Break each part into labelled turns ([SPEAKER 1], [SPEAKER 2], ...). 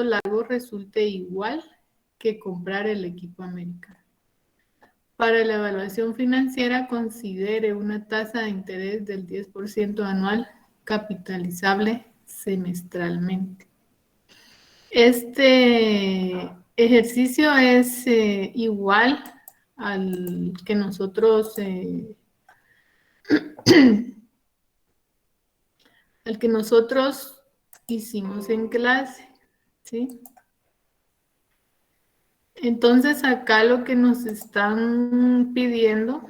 [SPEAKER 1] largo resulte igual que comprar el equipo americano. Para la evaluación financiera, considere una tasa de interés del 10% anual capitalizable semestralmente. Este ejercicio es igual al que nosotros hicimos en clase, ¿sí? Entonces acá lo que nos están pidiendo,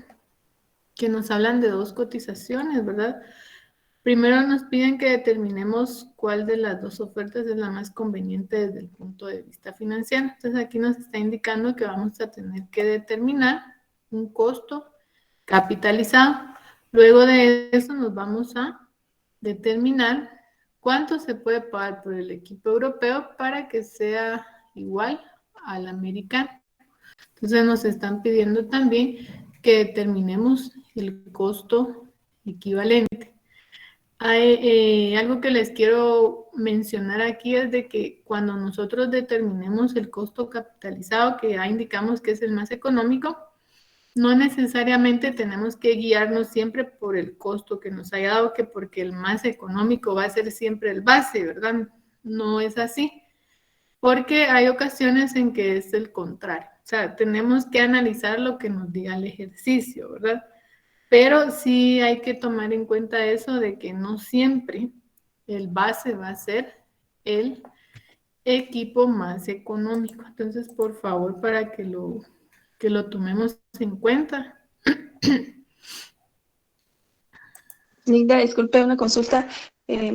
[SPEAKER 1] que nos hablan de dos cotizaciones, ¿verdad? Primero nos piden que determinemos cuál de las dos ofertas es la más conveniente desde el punto de vista financiero. Entonces aquí nos está indicando que vamos a tener que determinar un costo capitalizado. Luego de eso nos vamos a determinar cuánto se puede pagar por el equipo europeo para que sea igual al americano. Entonces nos están pidiendo también que determinemos el costo equivalente. Algo que les quiero mencionar aquí es de que cuando nosotros determinemos el costo capitalizado, que ya indicamos que es el más económico, no necesariamente tenemos que guiarnos siempre por el costo que nos haya dado, que porque el más económico va a ser siempre el base, ¿verdad? No es así, porque hay ocasiones en que es el contrario. O sea, tenemos que analizar lo que nos diga el ejercicio, ¿verdad? Pero sí hay que tomar en cuenta eso de que no siempre el base va a ser el equipo más económico. Entonces, por favor, para que lo tomemos en cuenta.
[SPEAKER 2] Linda, disculpe una consulta.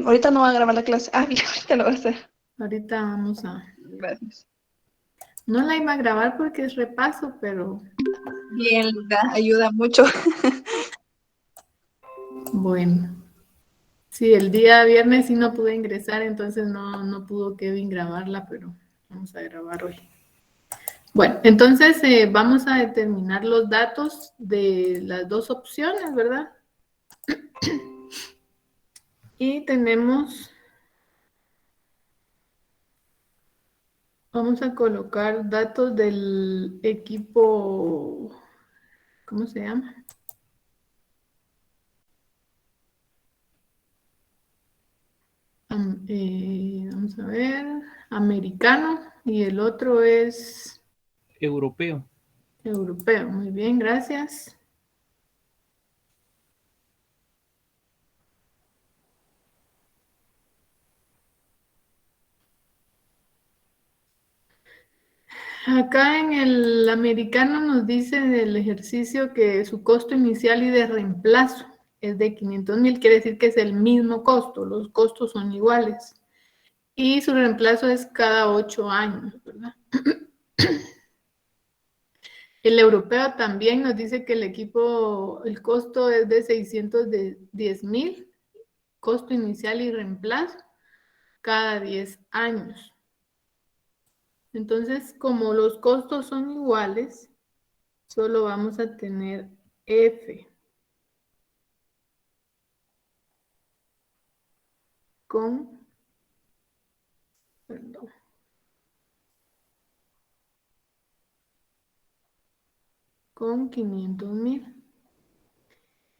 [SPEAKER 2] Ahorita no va a grabar la clase. Ah, bien, ahorita lo va a hacer.
[SPEAKER 1] Ahorita vamos a...
[SPEAKER 2] Gracias.
[SPEAKER 1] No la iba a grabar porque es repaso, pero
[SPEAKER 2] Bien, Linda, ayuda mucho.
[SPEAKER 1] bueno. Sí, el día viernes sí no pude ingresar, entonces no pudo Kevin grabarla, pero vamos a grabar hoy. Bueno, entonces vamos a determinar los datos de las dos opciones, ¿verdad? Y vamos a colocar datos del equipo, ¿cómo se llama? Vamos a ver, americano, y el otro es
[SPEAKER 3] Europeo.
[SPEAKER 1] europeo. Muy bien, gracias. Acá en el americano nos dice del ejercicio que su costo inicial y de reemplazo es de 500,000, quiere decir que es el mismo costo, los costos son iguales. Y su reemplazo es cada 8 años, ¿verdad? El europeo también nos dice que el costo es de 610,000, costo inicial y reemplazo cada 10 años. Entonces, como los costos son iguales, solo vamos a tener F con, perdón, con 500,000.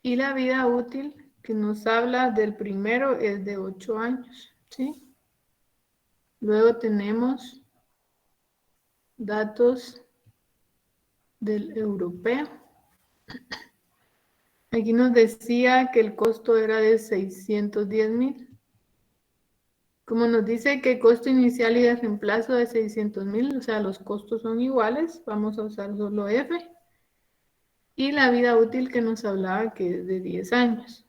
[SPEAKER 1] Y la vida útil que nos habla del primero es de 8 años, ¿sí? Luego tenemos datos del europeo. Aquí nos decía que el costo era de 610,000. Como nos dice que costo inicial y de reemplazo de 600,000, o sea, los costos son iguales, vamos a usar solo F. Y la vida útil que nos hablaba que es de 10 años.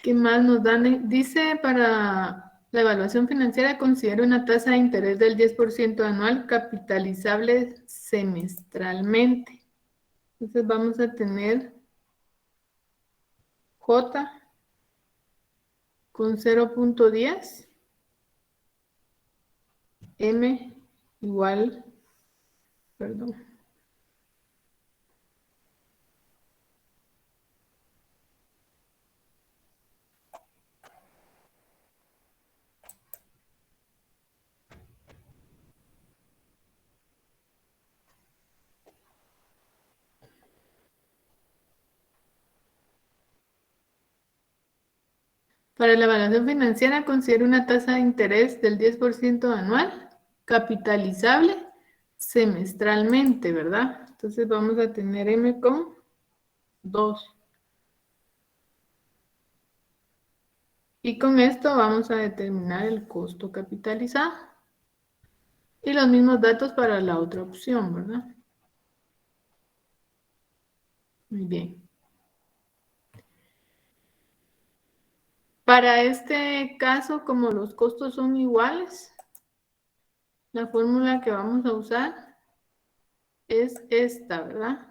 [SPEAKER 1] ¿Qué más nos dan? Dice para la evaluación financiera considera una tasa de interés del 10% anual capitalizable semestralmente. Entonces vamos a tener J con 0.10, M igual, perdón, Para la evaluación financiera, considere una tasa de interés del 10% anual, capitalizable semestralmente, ¿verdad? Entonces vamos a tener M con 2. Y con esto vamos a determinar el costo capitalizado. Y los mismos datos para la otra opción, ¿verdad? Muy bien. Para este caso, como los costos son iguales, la fórmula que vamos a usar es esta, ¿verdad?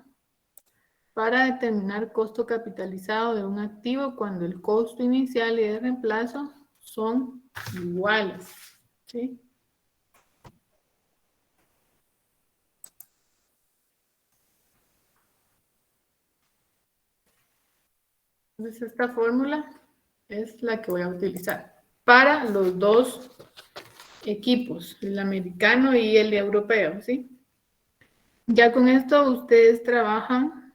[SPEAKER 1] Para determinar costo capitalizado de un activo cuando el costo inicial y de reemplazo son iguales, ¿sí? Entonces esta fórmula es la que voy a utilizar para los dos equipos, el americano y el europeo, ¿sí? Ya con esto ustedes trabajan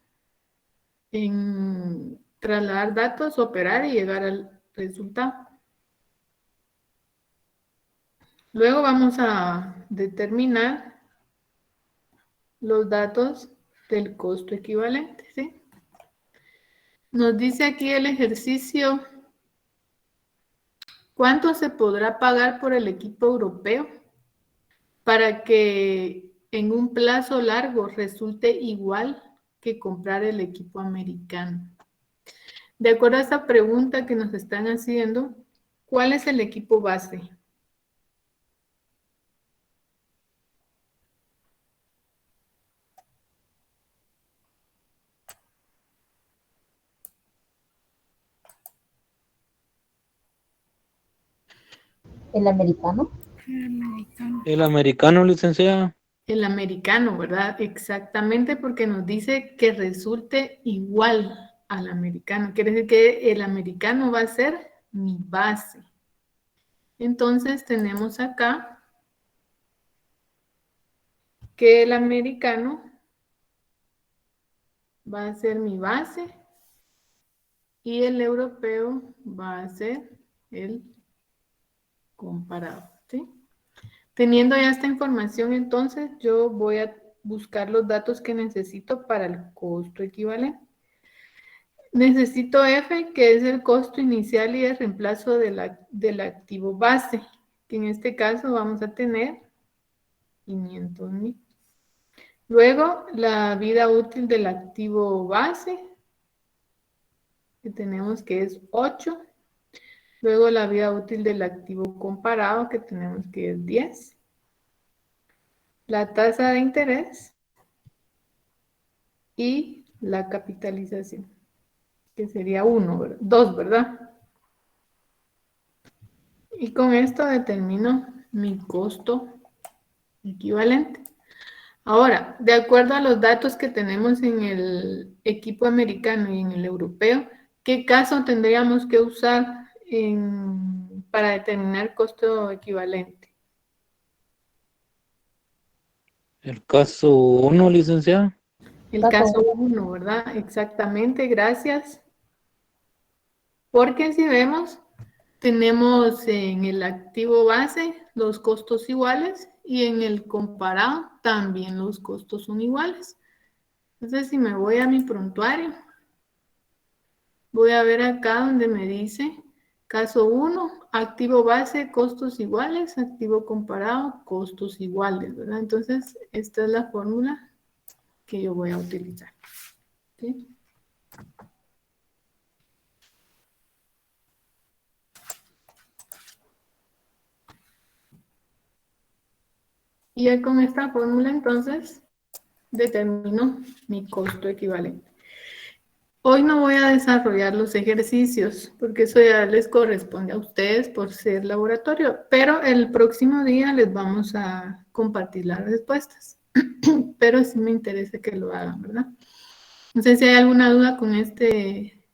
[SPEAKER 1] en trasladar datos, operar y llegar al resultado. Luego vamos a determinar los datos del costo equivalente, ¿sí? Nos dice aquí el ejercicio, ¿cuánto se podrá pagar por el equipo europeo para que en un plazo largo resulte igual que comprar el equipo americano? De acuerdo a esta pregunta que nos están haciendo, ¿cuál es el equipo base?
[SPEAKER 3] ¿El americano?
[SPEAKER 4] El americano, licenciada.
[SPEAKER 1] El americano, ¿verdad? Exactamente, porque nos dice que resulte igual al americano. Quiere decir que el americano va a ser mi base. Entonces tenemos acá que el americano va a ser mi base y el europeo va a ser el comparado, ¿sí? Teniendo ya esta información, entonces yo voy a buscar los datos que necesito para el costo equivalente. Necesito F, que es el costo inicial y de reemplazo del activo base, que en este caso vamos a tener 500,000. Luego, la vida útil del activo base, que tenemos que es 8. Luego, la vida útil del activo comparado, que tenemos que es 10. La tasa de interés y la capitalización, que sería 1, 2, ¿verdad? Y con esto determino mi costo equivalente. Ahora, de acuerdo a los datos que tenemos en el equipo americano y en el europeo, ¿qué caso tendríamos que usar para determinar costo equivalente?
[SPEAKER 4] El caso 1, licenciada.
[SPEAKER 1] El caso 1, ¿verdad? Exactamente, gracias. Porque si vemos, tenemos en el activo base los costos iguales y en el comparado también los costos son iguales. Entonces, si me voy a mi prontuario, voy a ver acá donde me dice caso 1, activo base, costos iguales, activo comparado, costos iguales, ¿verdad? Entonces, esta es la fórmula que yo voy a utilizar. ¿Sí? Y ya con esta fórmula, entonces, determino mi costo equivalente. Hoy no voy a desarrollar los ejercicios, porque eso ya les corresponde a ustedes por ser laboratorio, pero el próximo día les vamos a compartir las respuestas. Pero sí me interesa que lo hagan, ¿verdad? No sé si hay alguna duda con este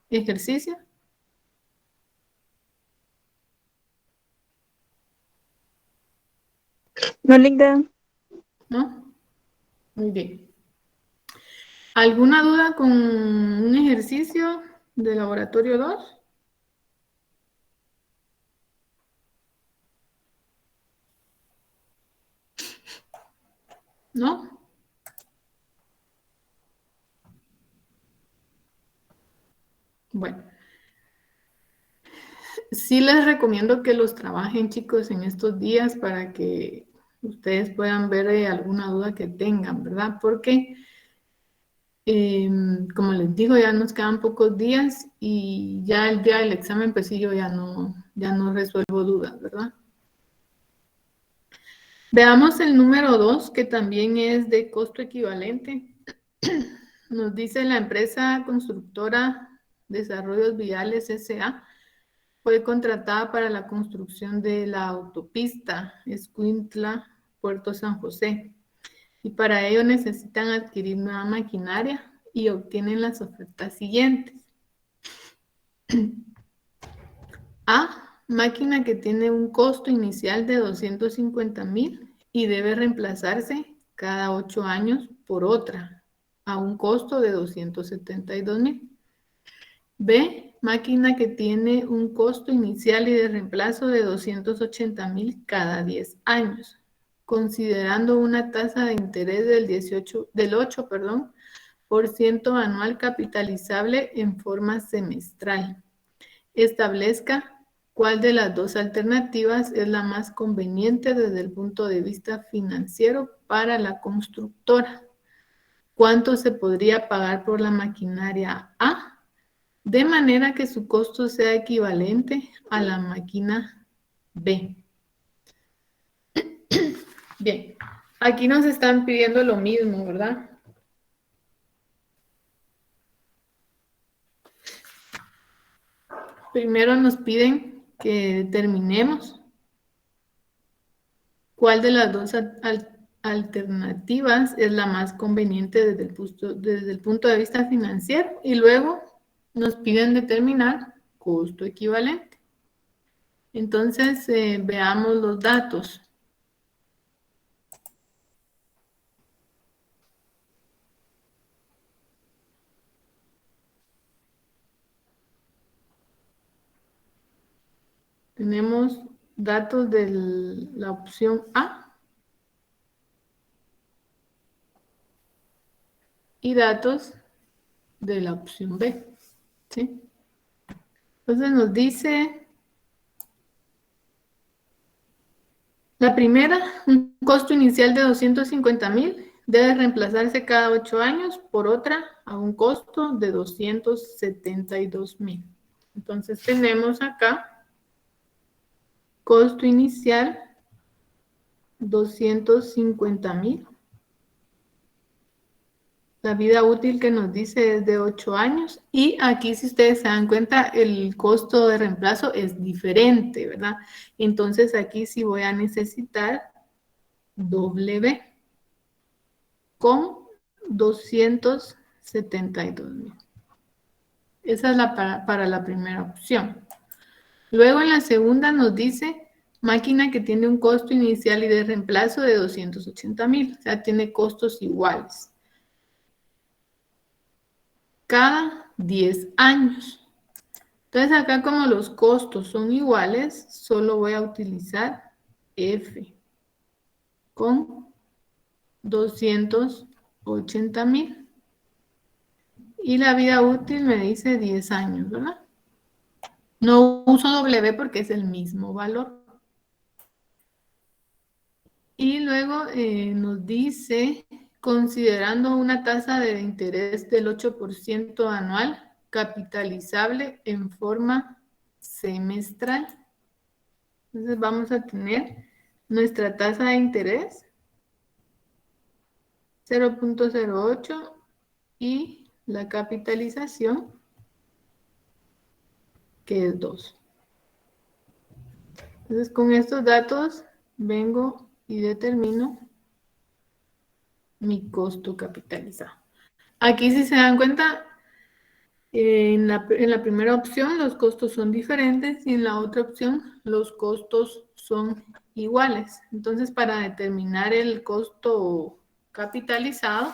[SPEAKER 1] ejercicio.
[SPEAKER 2] No, Linda.
[SPEAKER 1] ¿No? Muy bien. ¿Alguna duda con un ejercicio de laboratorio 2? ¿No? Bueno, sí les recomiendo que los trabajen, chicos, en estos días para que ustedes puedan ver alguna duda que tengan, ¿verdad? Porque, como les digo, ya nos quedan pocos días y ya el día del examen, pues sí, yo ya no resuelvo dudas, ¿verdad? Veamos el número 2, que también es de costo equivalente. Nos dice la empresa constructora Desarrollos Viales S.A. fue contratada para la construcción de la autopista Escuintla-Puerto San José. Y para ello necesitan adquirir nueva maquinaria y obtienen las ofertas siguientes. A. Máquina que tiene un costo inicial de 250,000 y debe reemplazarse cada 8 años por otra a un costo de 272,000. B. Máquina que tiene un costo inicial y de reemplazo de 280,000 cada 10 años, considerando una tasa de interés del 8% anual capitalizable en forma semestral. Establezca cuál de las dos alternativas es la más conveniente desde el punto de vista financiero para la constructora. ¿Cuánto se podría pagar por la maquinaria A? De manera que su costo sea equivalente a la máquina B. Bien, aquí nos están pidiendo lo mismo, ¿verdad? Primero nos piden que determinemos cuál de las dos alternativas es la más conveniente desde el punto de vista financiero y luego nos piden determinar costo equivalente. Entonces, veamos los datos. Tenemos datos de la opción A y datos de la opción B, ¿sí? Entonces nos dice la primera, un costo inicial de 250,000 debe reemplazarse cada 8 años por otra a un costo de 272,000. Entonces tenemos acá costo inicial 250,000. La vida útil que nos dice es de 8 años y aquí, si ustedes se dan cuenta, el costo de reemplazo es diferente, ¿verdad? Entonces aquí sí voy a necesitar W con 272,000. Esa es para la primera opción. Luego en la segunda nos dice máquina que tiene un costo inicial y de reemplazo de 280,000, o sea, tiene costos iguales cada 10 años. Entonces acá, como los costos son iguales, solo voy a utilizar F con 280,000. Y la vida útil me dice 10 años, ¿verdad? No uso W porque es el mismo valor. Y luego nos dice, considerando una tasa de interés del 8% anual, capitalizable en forma semestral. Entonces vamos a tener nuestra tasa de interés 0.08 y la capitalización, que es 2. Entonces con estos datos vengo y determino mi costo capitalizado. Aquí, si se dan cuenta, en la primera opción los costos son diferentes y en la otra opción los costos son iguales. Entonces, para determinar el costo capitalizado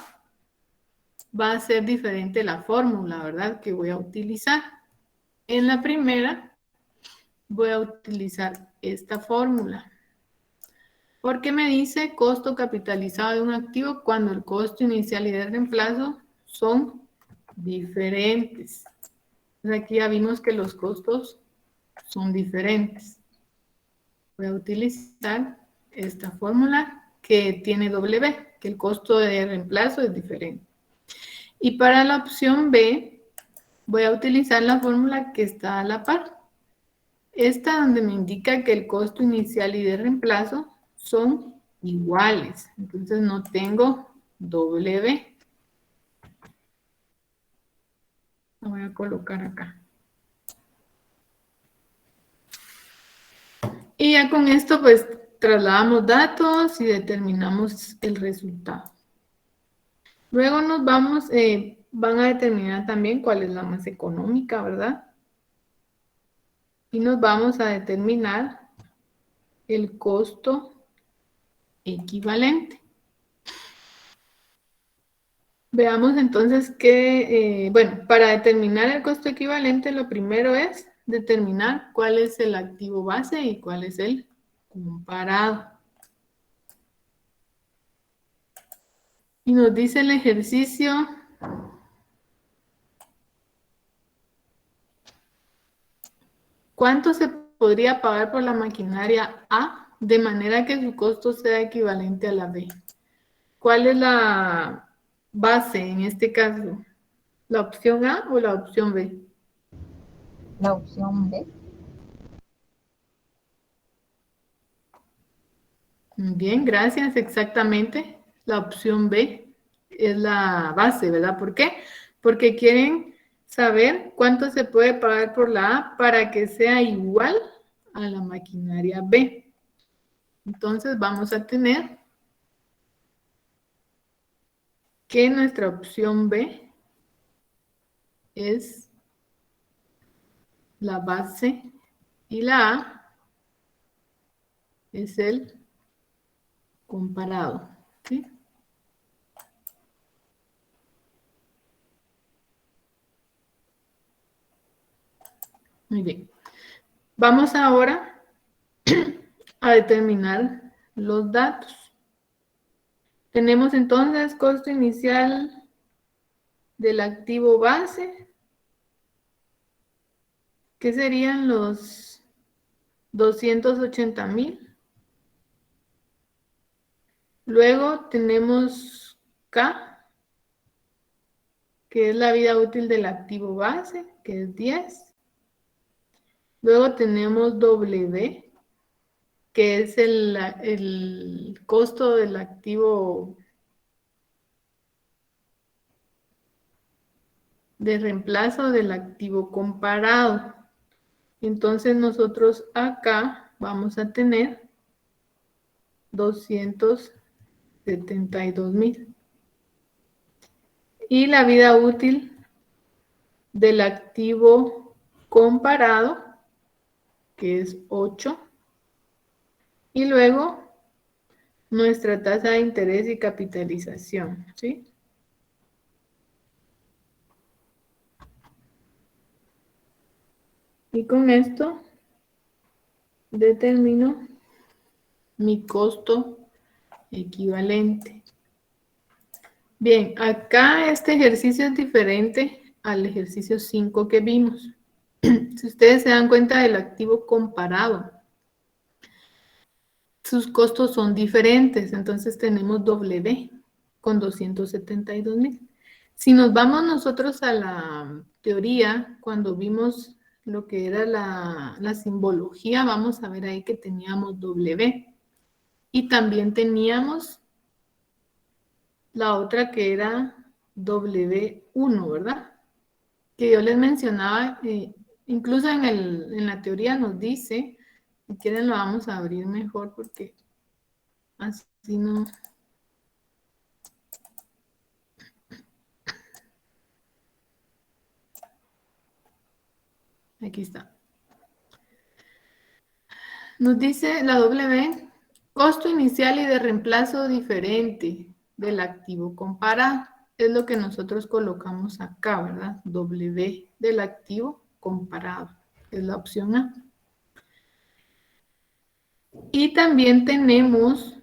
[SPEAKER 1] va a ser diferente la fórmula, ¿verdad?, que voy a utilizar. En la primera voy a utilizar esta fórmula. Porque me dice costo capitalizado de un activo cuando el costo inicial y de reemplazo son diferentes. Entonces aquí ya vimos que los costos son diferentes. Voy a utilizar esta fórmula que tiene W, que el costo de reemplazo es diferente. Y para la opción B, voy a utilizar la fórmula que está a la par. Esta donde me indica que el costo inicial y de reemplazo son iguales. Entonces no tengo W. Lo voy a colocar acá. Y ya con esto pues trasladamos datos y determinamos el resultado. Luego nos vamos, van a determinar también cuál es la más económica, ¿verdad? Y nos vamos a determinar el costo equivalente. Veamos entonces que, bueno, para determinar el costo equivalente, lo primero es determinar cuál es el activo base y cuál es el comparado. Y nos dice el ejercicio ¿cuánto se podría pagar por la maquinaria A de manera que su costo sea equivalente a la B? ¿Cuál es la base en este caso? ¿La opción A o la opción B?
[SPEAKER 3] La opción B.
[SPEAKER 1] Bien, gracias, exactamente. La opción B es la base, ¿verdad? ¿Por qué? Porque quieren saber cuánto se puede pagar por la A para que sea igual a la maquinaria B. Entonces vamos a tener que nuestra opción B es la base y la A es el comparado, ¿sí? Muy bien. Vamos ahora a determinar los datos. Tenemos entonces costo inicial del activo base, que serían los 280,000. Luego tenemos K, que es la vida útil del activo base, que es 10. Luego tenemos W, que es el costo del activo de reemplazo del activo comparado. Entonces nosotros acá vamos a tener 272,000. Y la vida útil del activo comparado, que es 8. Y luego nuestra tasa de interés y capitalización, ¿sí? Y con esto determino mi costo equivalente. Bien, acá este ejercicio es diferente al ejercicio 5 que vimos. Si ustedes se dan cuenta del activo comparado, sus costos son diferentes, entonces tenemos W con 272,000. Si nos vamos nosotros a la teoría, cuando vimos lo que era la simbología, vamos a ver ahí que teníamos W. Y también teníamos la otra que era W1, ¿verdad? Que yo les mencionaba, incluso en la teoría nos dice, si quieren lo vamos a abrir mejor porque así no. Aquí está. Nos dice la W, costo inicial y de reemplazo diferente del activo comparado. Es lo que nosotros colocamos acá, ¿verdad? W del activo comparado. Es la opción A. Y también tenemos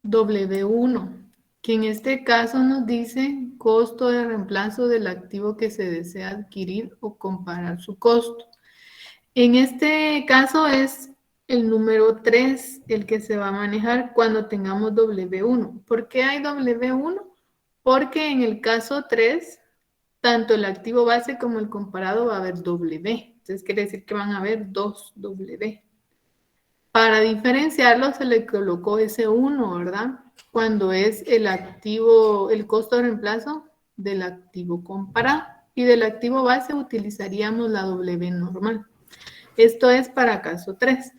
[SPEAKER 1] W1, que en este caso nos dice costo de reemplazo del activo que se desea adquirir o comparar su costo. En este caso es el número 3 el que se va a manejar cuando tengamos W1. ¿Por qué hay W1? Porque en el caso 3, tanto el activo base como el comparado va a haber W. Entonces quiere decir que van a haber dos W. Para diferenciarlo se le colocó ese 1, ¿verdad? Cuando es el activo, el costo de reemplazo del activo comparado. Y del activo base utilizaríamos la W normal. Esto es para caso 3.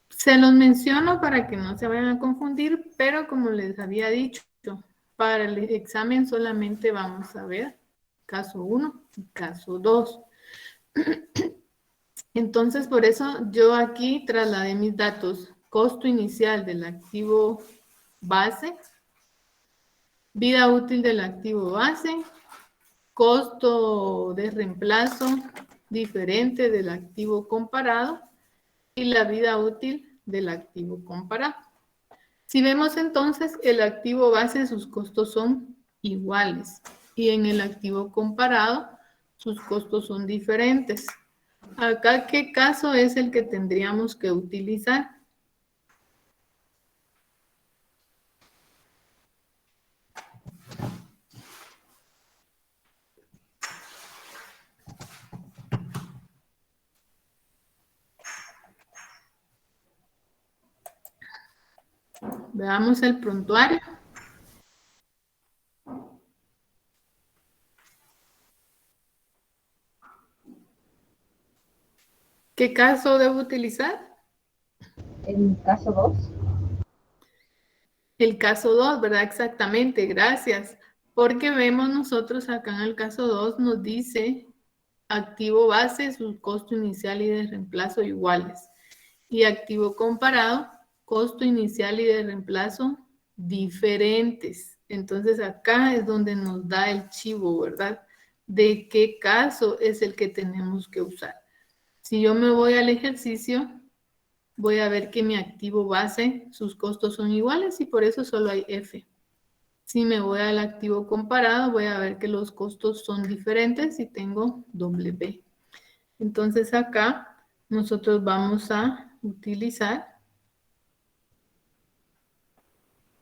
[SPEAKER 1] Se los menciono para que no se vayan a confundir, pero como les había dicho, para el examen solamente vamos a ver caso 1 y caso 2. Entonces, por eso yo aquí trasladé mis datos. Costo inicial del activo base, vida útil del activo base, costo de reemplazo diferente del activo comparado y la vida útil del activo comparado. Si vemos entonces, el activo base, sus costos son iguales y en el activo comparado, sus costos son diferentes. Acá, ¿qué caso es el que tendríamos que utilizar? Veamos el prontuario. ¿Qué caso debo utilizar?
[SPEAKER 3] El caso 2.
[SPEAKER 1] El caso 2, ¿verdad? Exactamente, gracias. Porque vemos nosotros acá en el caso 2 nos dice activo base, su costo inicial y de reemplazo iguales. Y activo comparado, costo inicial y de reemplazo diferentes. Entonces acá es donde nos da el chivo, ¿verdad? De qué caso es el que tenemos que usar. Si yo me voy al ejercicio, voy a ver que mi activo base, sus costos son iguales y por eso solo hay F. Si me voy al activo comparado, voy a ver que los costos son diferentes y tengo W. Entonces acá nosotros vamos a utilizar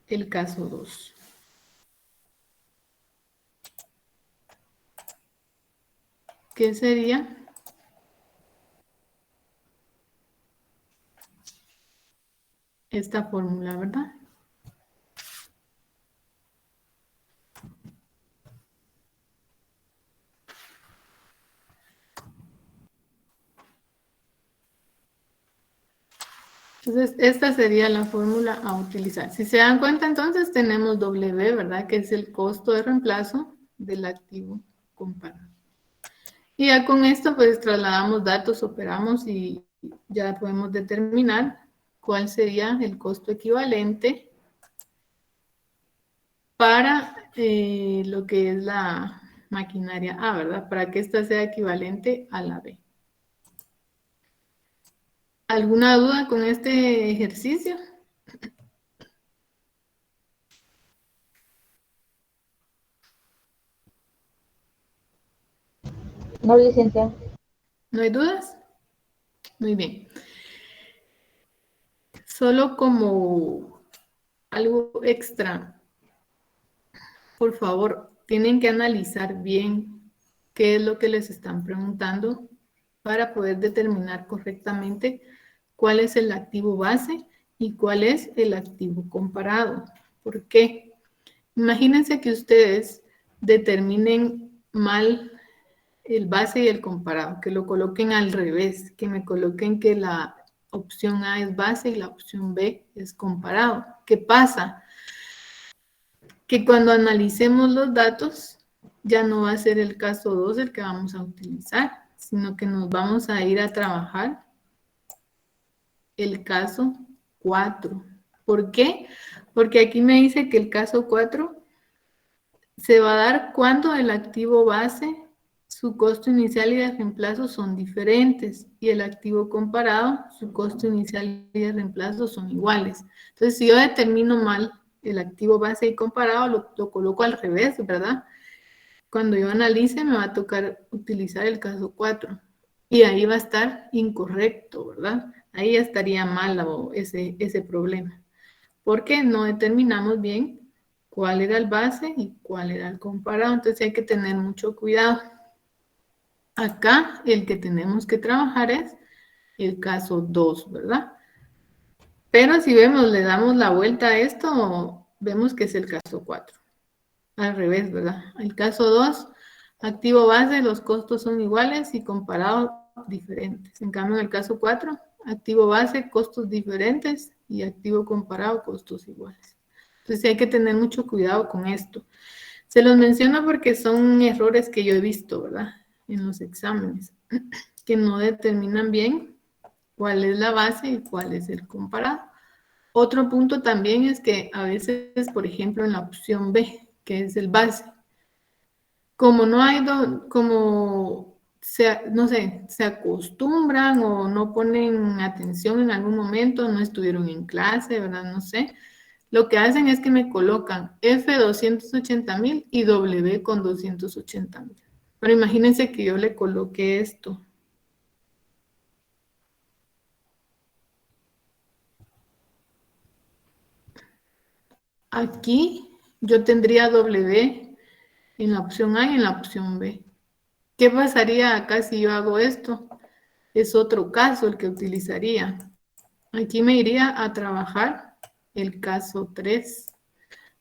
[SPEAKER 1] el caso 2. ¿Qué sería? Esta fórmula, ¿verdad? Entonces, esta sería la fórmula a utilizar. Si se dan cuenta, entonces tenemos W, ¿verdad? Que es el costo de reemplazo del activo comparado. Y ya con esto, pues trasladamos datos, operamos y ya podemos determinar cuál sería el costo equivalente para lo que es la maquinaria A, ¿verdad? Para que esta sea equivalente a la B. ¿Alguna duda con este ejercicio?
[SPEAKER 3] No, licenciada.
[SPEAKER 1] ¿No hay dudas? Muy bien. Solo como algo extra, por favor, tienen que analizar bien qué es lo que les están preguntando para poder determinar correctamente cuál es el activo base y cuál es el activo comparado. ¿Por qué? Imagínense que ustedes determinen mal el base y el comparado, que lo coloquen al revés, que me coloquen que la opción A es base y la opción B es comparado. ¿Qué pasa? Que cuando analicemos los datos, ya no va a ser el caso 2 el que vamos a utilizar, sino que nos vamos a ir a trabajar el caso 4. ¿Por qué? Porque aquí me dice que el caso 4 se va a dar cuando el activo base su costo inicial y de reemplazo son diferentes y el activo comparado, su costo inicial y de reemplazo son iguales. Entonces, si yo determino mal el activo base y comparado, lo coloco al revés, ¿verdad? Cuando yo analice, me va a tocar utilizar el caso 4 y ahí va a estar incorrecto, ¿verdad? Ahí ya estaría mal ese problema, porque no determinamos bien cuál era el base y cuál era el comparado. Entonces hay que tener mucho cuidado. Acá el que tenemos que trabajar es el caso 2, ¿verdad? Pero si vemos, le damos la vuelta a esto, vemos que es el caso 4. Al revés, ¿verdad? El caso 2, activo base, los costos son iguales y comparados diferentes. En cambio, en el caso 4, activo base, costos diferentes y activo comparado, costos iguales. Entonces hay que tener mucho cuidado con esto. Se los menciono porque son errores que yo he visto, ¿verdad? En los exámenes, que no determinan bien cuál es la base y cuál es el comparado. Otro punto también es que a veces, por ejemplo, en la opción B, que es el base, como no hay, no sé, se acostumbran o no ponen atención en algún momento, no estuvieron en clase, ¿verdad? No sé. Lo que hacen es que me colocan F 280,000 y W con 280,000. Pero imagínense que yo le coloqué esto. Aquí yo tendría W en la opción A y en la opción B. ¿Qué pasaría acá si yo hago esto? Es otro caso el que utilizaría. Aquí me iría a trabajar el caso 3,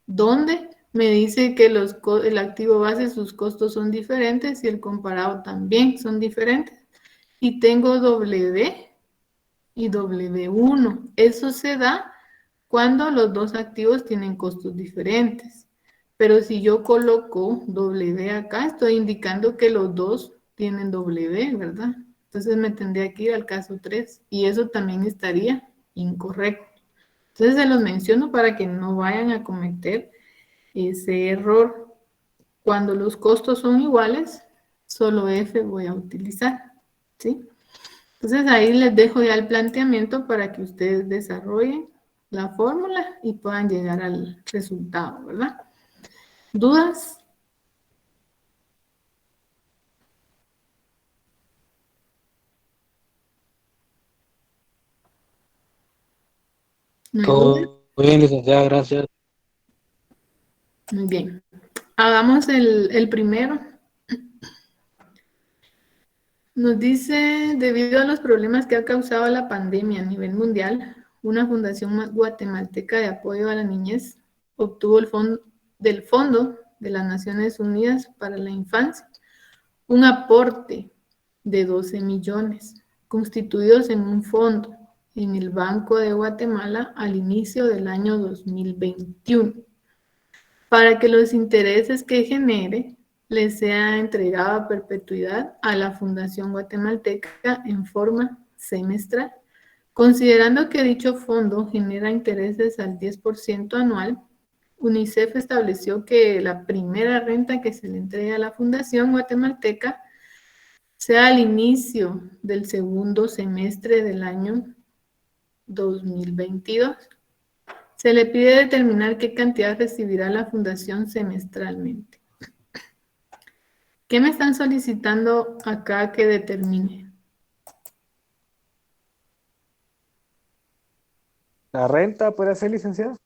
[SPEAKER 1] donde me dice que el activo base, sus costos son diferentes y el comparado también son diferentes. Y tengo W y W1. Eso se da cuando los dos activos tienen costos diferentes. Pero si yo coloco W acá, estoy indicando que los dos tienen W, ¿verdad? Entonces me tendría que ir al caso 3 y eso también estaría incorrecto. Entonces se los menciono para que no vayan a cometer ese error. Cuando los costos son iguales, solo F voy a utilizar, ¿sí? Entonces ahí les dejo ya el planteamiento para que ustedes desarrollen la fórmula y puedan llegar al resultado, ¿verdad? ¿Dudas? ¿No hay dudas?
[SPEAKER 4] Todo bien, licenciada, gracias.
[SPEAKER 1] Muy bien. Hagamos el primero. Nos dice, debido a los problemas que ha causado la pandemia a nivel mundial, una fundación guatemalteca de apoyo a la niñez obtuvo del Fondo de las Naciones Unidas para la Infancia un aporte de 12 millones, constituidos en un fondo en el Banco de Guatemala al inicio del año 2021, para que los intereses que genere les sea entregado a perpetuidad a la Fundación Guatemalteca en forma semestral. Considerando que dicho fondo genera intereses al 10% anual, UNICEF estableció que la primera renta que se le entrega a la Fundación Guatemalteca sea al inicio del segundo semestre del año 2022. Se le pide determinar qué cantidad recibirá la fundación semestralmente. ¿Qué me están solicitando acá que determine?
[SPEAKER 5] La renta puede ser, licenciado.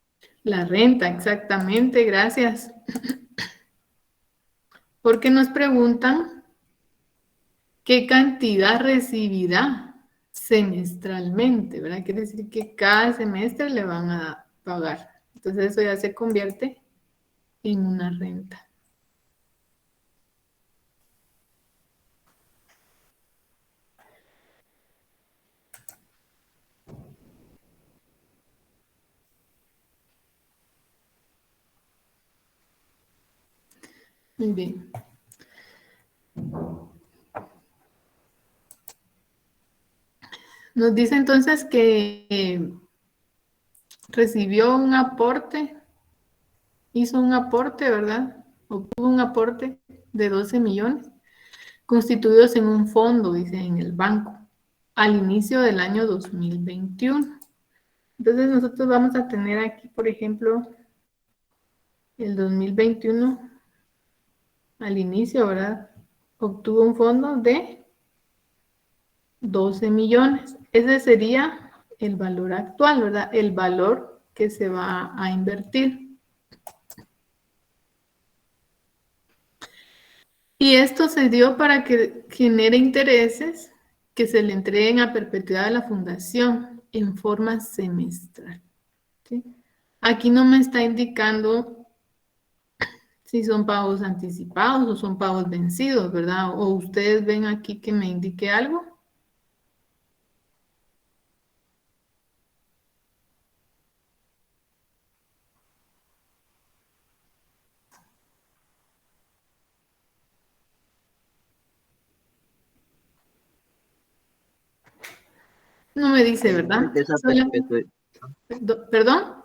[SPEAKER 1] La renta, exactamente, gracias. Porque nos preguntan qué cantidad recibirá semestralmente, ¿verdad? Quiere decir que cada semestre le van a pagar. Entonces eso ya se convierte en una renta. Muy bien. Nos dice entonces que recibió un aporte, hizo un aporte, ¿verdad? Obtuvo un aporte de 12 millones. constituidos en un fondo, dice, en el banco, al inicio del año 2021. Entonces nosotros vamos a tener aquí, por ejemplo, el 2021, al inicio, ¿verdad? Obtuvo un fondo de 12 millones. Ese sería el valor actual, ¿verdad? El valor que se va a invertir. Y esto se dio para que genere intereses que se le entreguen a perpetuidad a la fundación en forma semestral. ¿Sí? Aquí no me está indicando si son pagos anticipados o son pagos vencidos, ¿verdad? O ustedes ven aquí que me indique algo. No me dice, ¿verdad?
[SPEAKER 6] Esa
[SPEAKER 1] ¿Perdón?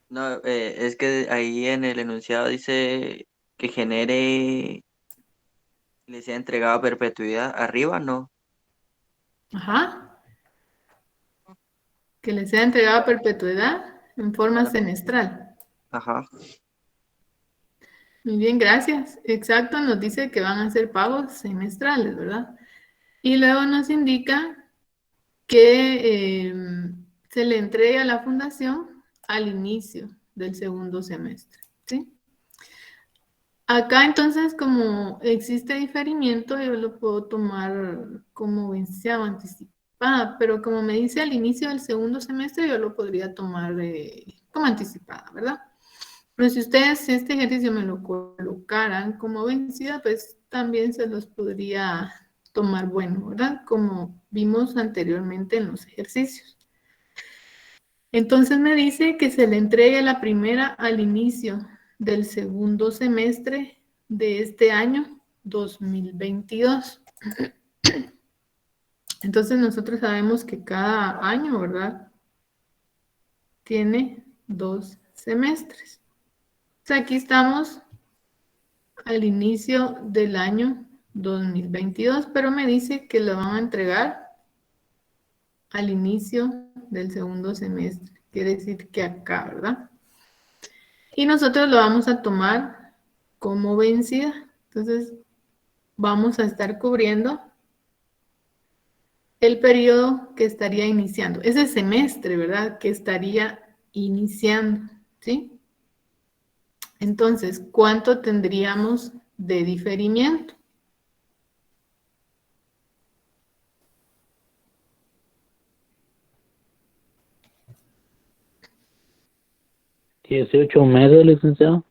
[SPEAKER 6] No, es que ahí en el enunciado dice que genere, le sea entregado a perpetuidad. Arriba no.
[SPEAKER 1] Ajá. Que le sea entregado a perpetuidad en forma
[SPEAKER 6] Claro.
[SPEAKER 1] semestral.
[SPEAKER 6] Ajá.
[SPEAKER 1] Muy bien, gracias. Exacto, nos dice que van a ser pagos semestrales, ¿verdad? Y luego nos indica que se le entrega a la fundación al inicio del segundo semestre, ¿sí? Acá entonces, como existe diferimiento, yo lo puedo tomar como vencida o anticipada, pero como me dice al inicio del segundo semestre, yo lo podría tomar como anticipada, ¿verdad? Pero si ustedes este ejercicio me lo colocaran como vencida, pues también se los podría tomar bueno, ¿verdad? Como vimos anteriormente en los ejercicios. Entonces me dice que se le entregue la primera al inicio del segundo semestre de este año 2022. Entonces nosotros sabemos que cada año, ¿verdad? Tiene 2 semestres. O sea, aquí estamos al inicio del año 2022, pero me dice que lo van a entregar al inicio del segundo semestre. Quiere decir que acá, ¿verdad? Y nosotros lo vamos a tomar como vencida. Entonces, vamos a estar cubriendo el periodo que estaría iniciando. Ese semestre, ¿verdad? Que estaría iniciando, ¿sí? Entonces, ¿cuánto tendríamos de diferimiento?
[SPEAKER 4] 18 meses, licenciado.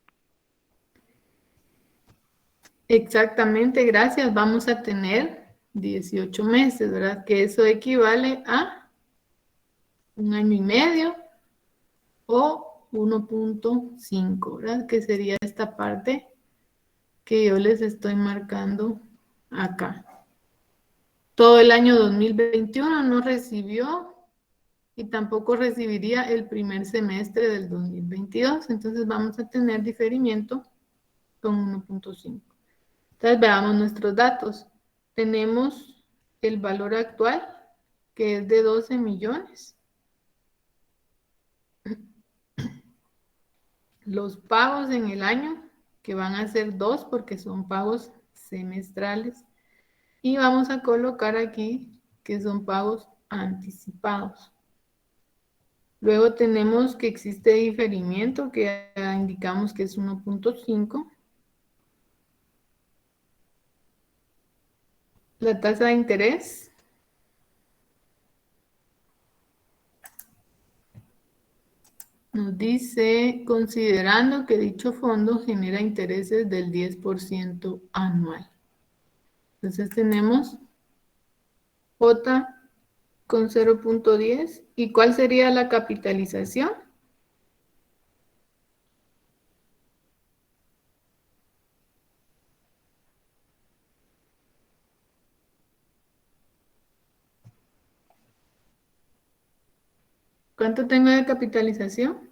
[SPEAKER 1] Exactamente, gracias. Vamos a tener 18 meses, ¿verdad? Que eso equivale a 1 año y medio o 1.5, ¿verdad? Que sería esta parte que yo les estoy marcando acá. Todo el año 2021 no recibió y tampoco recibiría el primer semestre del 2022. Entonces vamos a tener diferimiento con 1.5. Entonces veamos nuestros datos. Tenemos el valor actual, que es de 12 millones. Los pagos en el año, que van a ser 2 porque son pagos semestrales. Y vamos a colocar aquí que son pagos anticipados. Luego tenemos que existe diferimiento, que ya indicamos que es 1.5. La tasa de interés. Nos dice, considerando que dicho fondo genera intereses del 10% anual. Entonces tenemos J con 0.10. ¿Y cuál sería la capitalización? ¿Cuánto tengo de capitalización?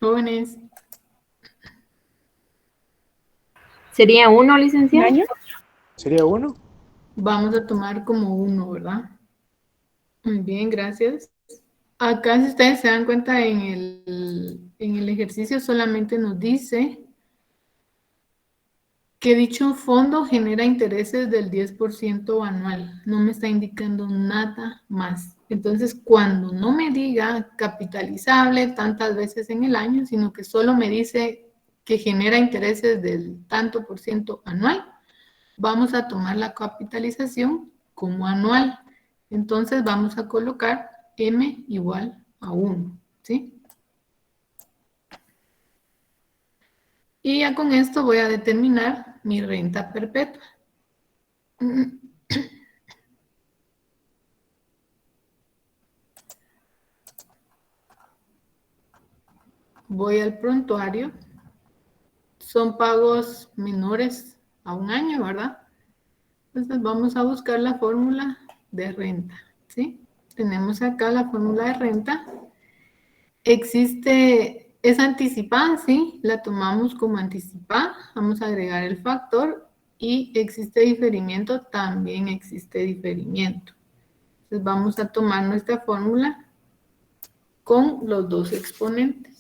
[SPEAKER 1] Jóvenes,
[SPEAKER 7] ¿Sería 1,
[SPEAKER 2] ¿Un
[SPEAKER 7] licenciada?
[SPEAKER 2] año?
[SPEAKER 5] ¿Sería uno?
[SPEAKER 1] vamos a tomar como uno, ¿verdad? Muy bien, gracias. Acá, si ustedes se dan cuenta, en el ejercicio solamente nos dice que dicho fondo genera intereses del 10% anual. No me está indicando nada más. Entonces, cuando no me diga capitalizable tantas veces en el año, sino que solo me dice que genera intereses del tanto por ciento anual, vamos a tomar la capitalización como anual. Entonces, vamos a colocar M igual a 1, ¿sí? Y ya con esto voy a determinar mi renta perpetua. Voy al prontuario. Son pagos menores a un año, ¿verdad? Entonces vamos a buscar la fórmula de renta, ¿sí? Tenemos acá la fórmula de renta. Es anticipada, ¿sí? La tomamos como anticipada. Vamos a agregar el factor y existe diferimiento, también existe diferimiento. Entonces vamos a tomar nuestra fórmula con los dos exponentes.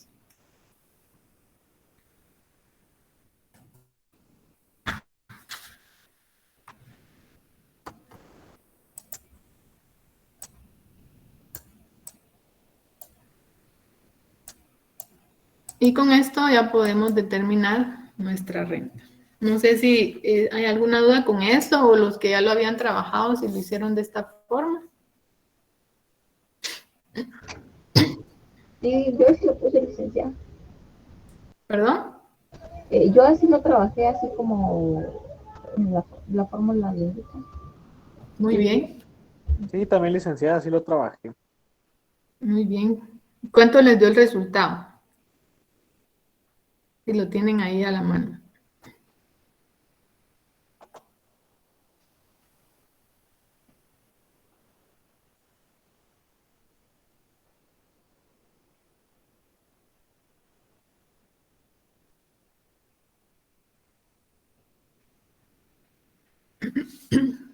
[SPEAKER 1] Y con esto ya podemos determinar nuestra renta. No sé si hay alguna duda con esto o los que ya lo habían trabajado, si lo hicieron de esta forma.
[SPEAKER 3] Sí, yo sí lo puse, licenciada.
[SPEAKER 1] ¿Perdón?
[SPEAKER 3] Yo así lo trabajé, así como en la fórmula de indica.
[SPEAKER 1] Muy bien,
[SPEAKER 5] Sí, también licenciada, sí lo trabajé.
[SPEAKER 1] muy bien. ¿Cuánto les dio el resultado? Si lo tienen ahí a la mano.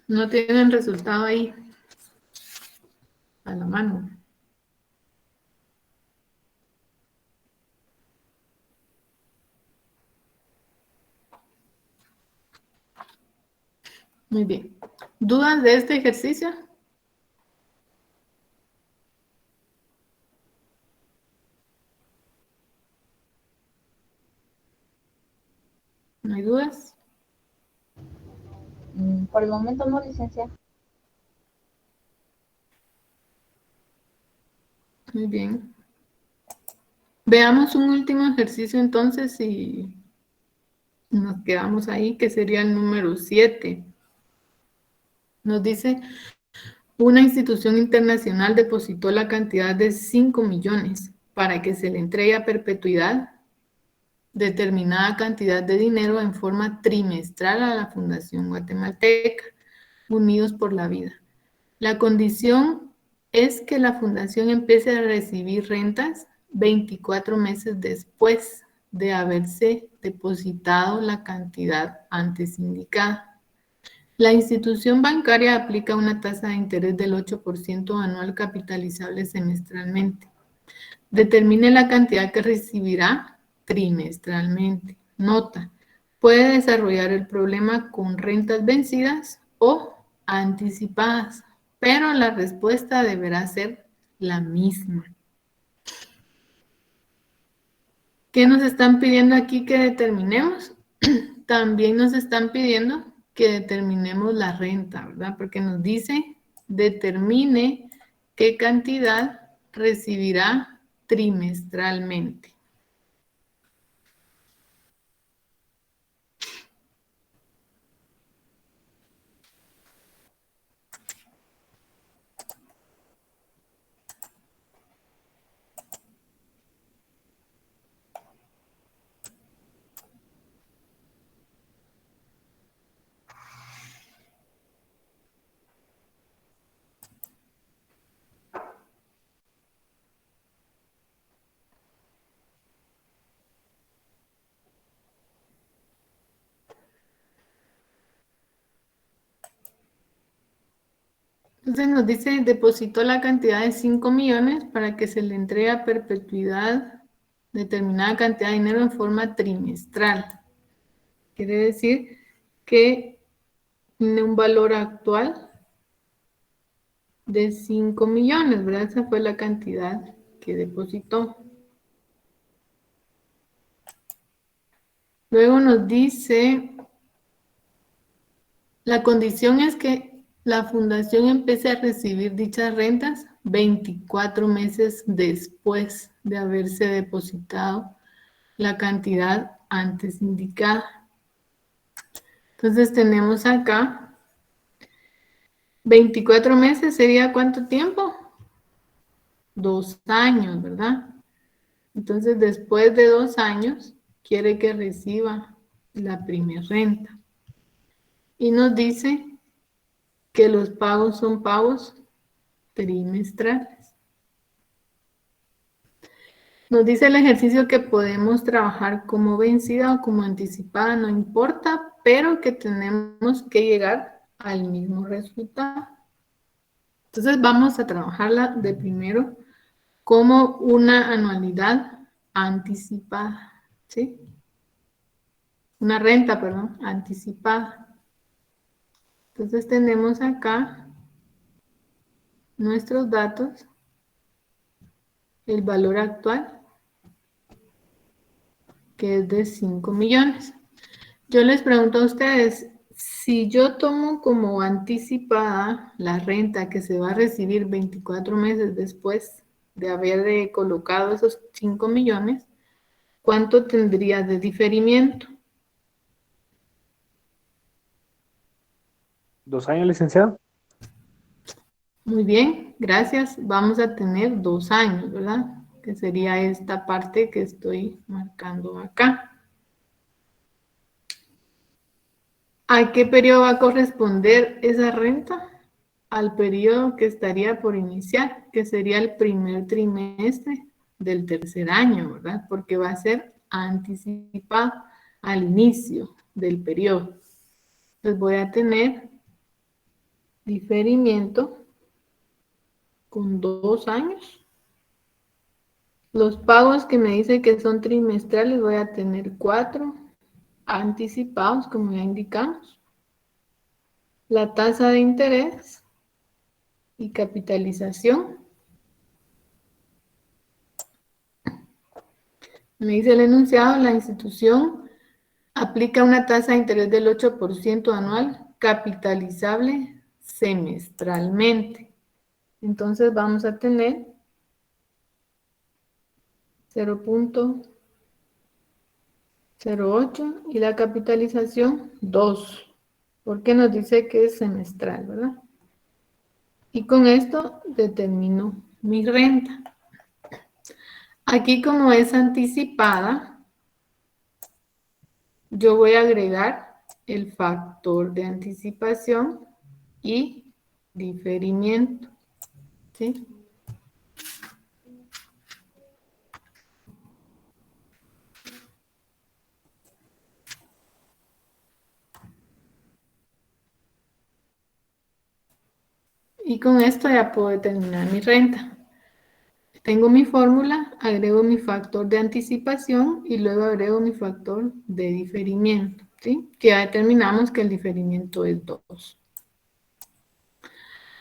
[SPEAKER 1] No tienen resultado ahí a la mano. Muy bien. ¿Dudas de este ejercicio? ¿No hay dudas?
[SPEAKER 3] Por el momento no, licenciada.
[SPEAKER 1] Muy bien. Veamos un último ejercicio entonces y nos quedamos ahí, que sería el número 7. Nos dice, una institución internacional depositó la cantidad de 5 millones para que se le entregue a perpetuidad determinada cantidad de dinero en forma trimestral a la Fundación Guatemalteca, Unidos por la Vida. La condición es que la fundación empiece a recibir rentas 24 meses después de haberse depositado la cantidad antes indicada. La institución bancaria aplica una tasa de interés del 8% anual capitalizable semestralmente. Determine la cantidad que recibirá trimestralmente. Nota, puede desarrollar el problema con rentas vencidas o anticipadas, pero la respuesta deberá ser la misma. ¿Qué nos están pidiendo aquí que determinemos? También nos están pidiendo que determinemos la renta, ¿verdad? Porque nos dice, determine qué cantidad recibirá trimestralmente. Entonces nos dice, depositó la cantidad de 5 millones para que se le entregue a perpetuidad determinada cantidad de dinero en forma trimestral. Quiere decir que tiene un valor actual de 5 millones, ¿verdad? Esa fue la cantidad que depositó. Luego nos dice, la condición es que la fundación empiece a recibir dichas rentas 24 meses después de haberse depositado la cantidad antes indicada. Entonces tenemos acá 24 meses, ¿sería cuánto tiempo? 2 años, ¿verdad? Entonces después de 2 años quiere que reciba la primer renta. Y nos dice que los pagos son pagos trimestrales. Nos dice el ejercicio que podemos trabajar como vencida o como anticipada, no importa, pero que tenemos que llegar al mismo resultado. Entonces vamos a trabajarla de primero como una anualidad anticipada, ¿sí? Una renta, perdón, anticipada. Entonces tenemos acá nuestros datos, el valor actual, que es de 5 millones. Yo les pregunto a ustedes, si yo tomo como anticipada la renta que se va a recibir 24 meses después de haber colocado esos 5 millones, ¿cuánto tendría de diferimiento?
[SPEAKER 5] 2 años, licenciado.
[SPEAKER 1] Muy bien, gracias. Vamos a tener 2 años, ¿verdad? Que sería esta parte que estoy marcando acá. ¿A qué periodo va a corresponder esa renta? Al periodo que estaría por iniciar, que sería el primer trimestre del tercer año, ¿verdad? Porque va a ser anticipado al inicio del periodo. Entonces voy a tener diferimiento con 2 años. Los pagos que me dice que son trimestrales voy a tener 4 anticipados, como ya indicamos. La tasa de interés y capitalización. Me dice el enunciado, la institución aplica una tasa de interés del 8% anual capitalizable semestralmente. Entonces vamos a tener 0.08 y la capitalización 2, porque nos dice que es semestral, ¿verdad? Y con esto determino mi renta. Aquí como es anticipada, yo voy a agregar el factor de anticipación y diferimiento, ¿sí? Y con esto ya puedo determinar mi renta. Tengo mi fórmula, agrego mi factor de anticipación y luego agrego mi factor de diferimiento, ¿sí? Que ya determinamos que el diferimiento es 2.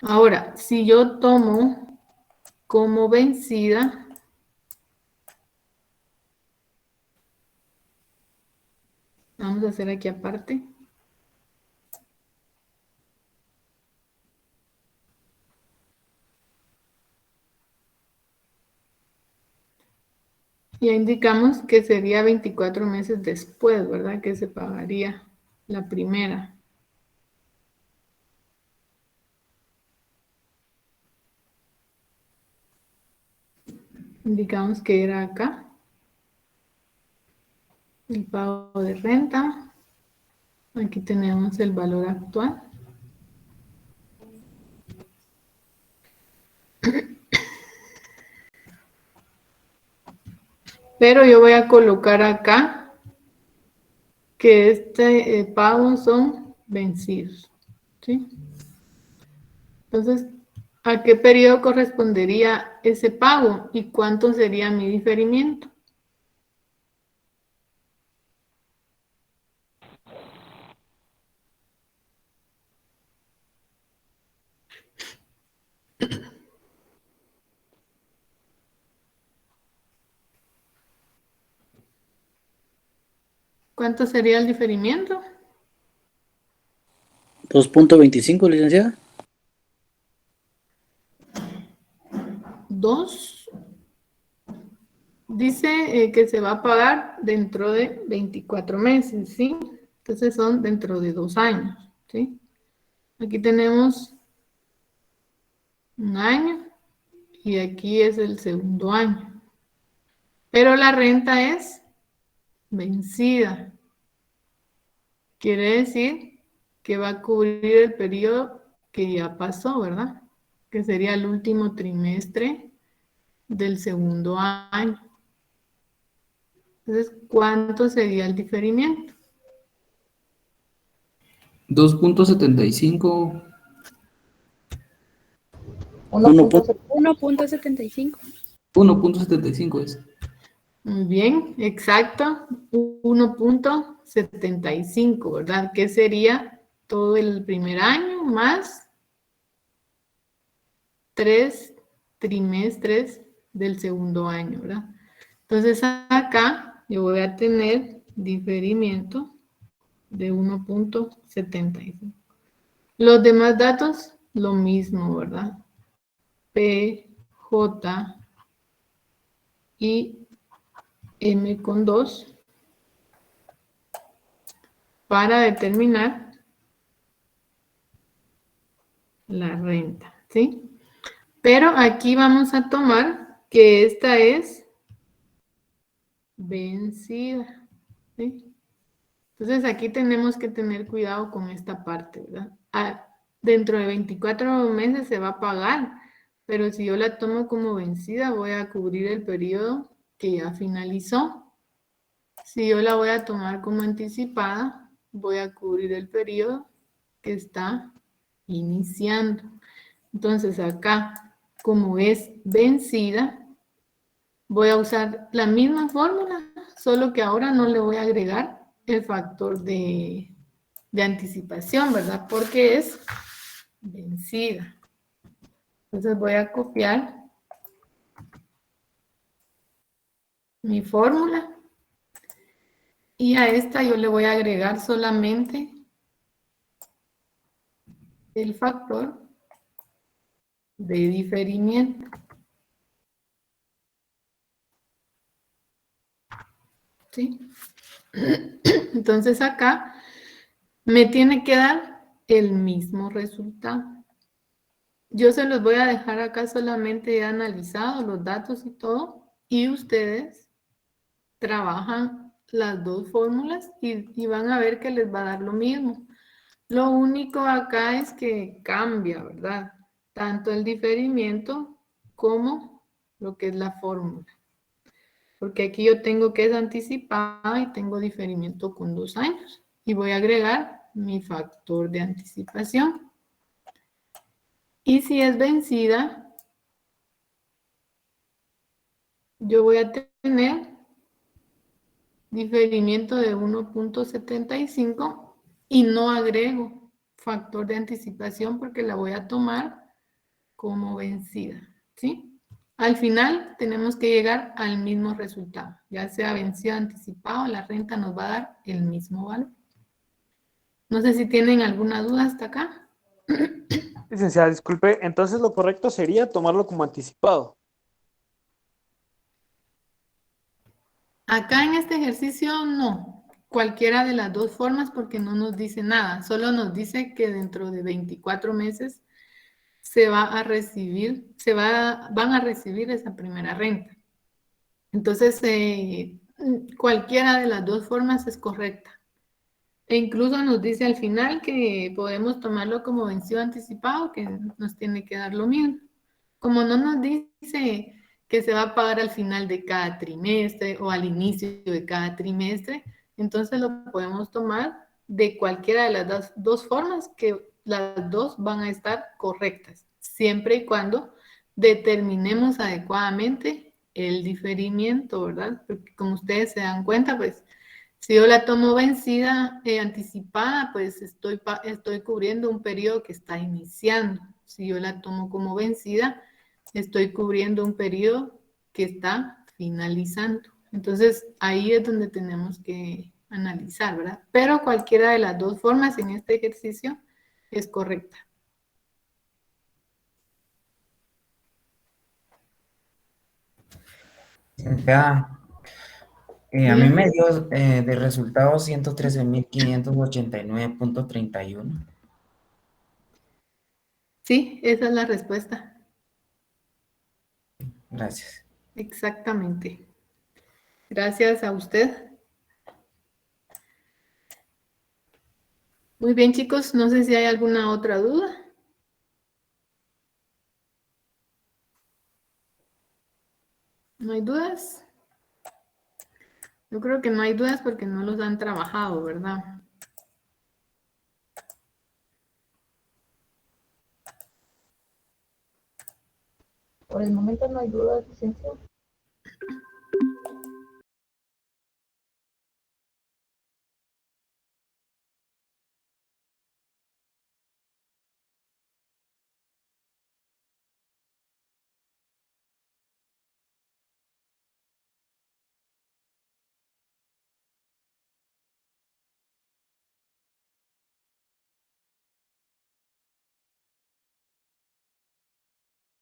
[SPEAKER 1] Ahora, si yo tomo como vencida vamos a hacer aquí aparte. Ya indicamos que sería 24 meses después, ¿verdad? Que se pagaría la primera. Indicamos que era acá. El pago de renta. Aquí tenemos el valor actual. Pero yo voy a colocar acá que pago son vencidos, ¿sí? Entonces, ¿a qué periodo correspondería ese pago y cuánto sería mi diferimiento? ¿Cuánto sería el diferimiento?
[SPEAKER 8] 2.25, licenciada.
[SPEAKER 1] 2. Dice que se va a pagar dentro de 24 meses, ¿sí? Entonces son dentro de 2 años, ¿sí? Aquí tenemos un año y aquí es el segundo año. Pero la renta es vencida. Quiere decir que va a cubrir el periodo que ya pasó, ¿verdad? Que sería el último trimestre del segundo año. Entonces, ¿cuánto sería el diferimiento?
[SPEAKER 9] 2.75.
[SPEAKER 3] 1.75.
[SPEAKER 9] 1.75 es.
[SPEAKER 1] Muy bien, exacto. 1.75, ¿verdad? Que sería todo el primer año más 3 trimestres del segundo año, ¿verdad? Entonces acá yo voy a tener diferimiento de 1.75. Los demás datos, lo mismo, ¿verdad? P, J y M con 2 para determinar la renta, ¿sí? Pero aquí vamos a tomar que esta es vencida, ¿sí? Entonces aquí tenemos que tener cuidado con esta parte, ¿verdad? Dentro de 24 meses se va a pagar, pero si yo la tomo como vencida, voy a cubrir el periodo que ya finalizó. Si yo la voy a tomar como anticipada, voy a cubrir el periodo que está iniciando. Entonces acá, como es vencida, voy a usar la misma fórmula, solo que ahora no le voy a agregar el factor de anticipación, ¿verdad? Porque es vencida. Entonces voy a copiar mi fórmula y a esta yo le voy a agregar solamente el factor de diferimiento. ¿Sí? Entonces acá me tiene que dar el mismo resultado. Yo se los voy a dejar acá solamente analizado los datos y todo, y ustedes trabajan las dos fórmulas y van a ver que les va a dar lo mismo. Lo único acá es que cambia, ¿verdad? Tanto el diferimiento como lo que es la fórmula. Porque aquí yo tengo que es anticipada y tengo diferimiento con 2 años. Y voy a agregar mi factor de anticipación. Y si es vencida, yo voy a tener diferimiento de 1.75 y no agrego factor de anticipación porque la voy a tomar como vencida, ¿sí? Al final tenemos que llegar al mismo resultado, ya sea vencido o anticipado, la renta nos va a dar el mismo valor. No sé si tienen alguna duda hasta acá.
[SPEAKER 5] Licenciada, disculpe, entonces lo correcto sería tomarlo como anticipado.
[SPEAKER 1] Acá en este ejercicio no, cualquiera de las dos formas porque no nos dice nada, solo nos dice que dentro de 24 meses van a recibir esa primera renta. Entonces, cualquiera de las dos formas es correcta. E incluso nos dice al final que podemos tomarlo como vencido anticipado, que nos tiene que dar lo mismo. Como no nos dice que se va a pagar al final de cada trimestre o al inicio de cada trimestre, entonces lo podemos tomar de cualquiera de las dos formas que las dos van a estar correctas, siempre y cuando determinemos adecuadamente el diferimiento, ¿verdad? Porque como ustedes se dan cuenta, pues si yo la tomo vencida, anticipada, pues estoy cubriendo un periodo que está iniciando. Si yo la tomo como vencida, estoy cubriendo un periodo que está finalizando. Entonces, ahí es donde tenemos que analizar, ¿verdad? Pero cualquiera de las dos formas en este ejercicio es correcta.
[SPEAKER 10] Licenciada, a mí
[SPEAKER 1] Dígame.
[SPEAKER 10] me dio de resultado 113.589.31.
[SPEAKER 1] Sí, esa es la respuesta.
[SPEAKER 10] Gracias.
[SPEAKER 1] Exactamente. Gracias a usted. Muy bien, chicos. No sé si hay alguna otra duda. ¿No hay dudas? Yo creo que no hay dudas porque no los han trabajado, ¿verdad?
[SPEAKER 3] Por el momento no hay dudas, licenciado.